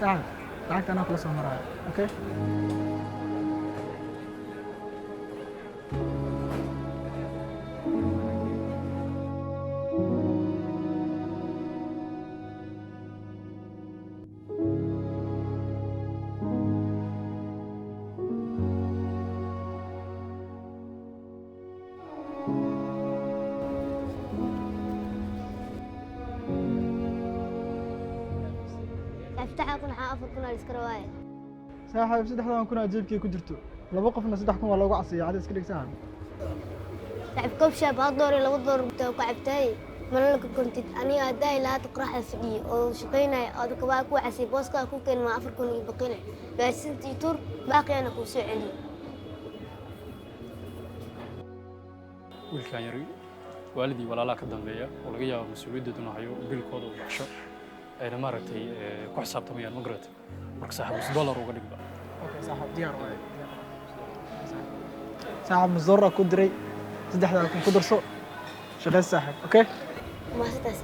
صاحب lacagta anaa kula soo maraya okay افتح أكون حافظ كنا الإسكرواية. saaxiib saddexdan kun aad jeebkii ku jirto laba qofna 3 kun waa loogu casiyaa cadays ka dhigtaan تعب كوب شاب هالدور لو دور وكعبتاي ملك كنت أنا أداي لا تقرح فدي أو شقينا أو كبا كو عسي بوسكا كو كان ما أفر كوني بقينا بس أنتي تور باقي أنا كو سعلي. wiilkan yari waalidii walaalaa ka dambeeya oo laga yaabo mas'uuliyadeeduna hayo bilkooda uu baxsho ayna maaragtay ku xisaabtamayaan ma garatay marka saaxiib $1 uga dhigba okay saaxiib diyaar waaye saaxiib masdorra ku diray saddexdan kun ku darso shaqeys saaxiib okay ما ستاس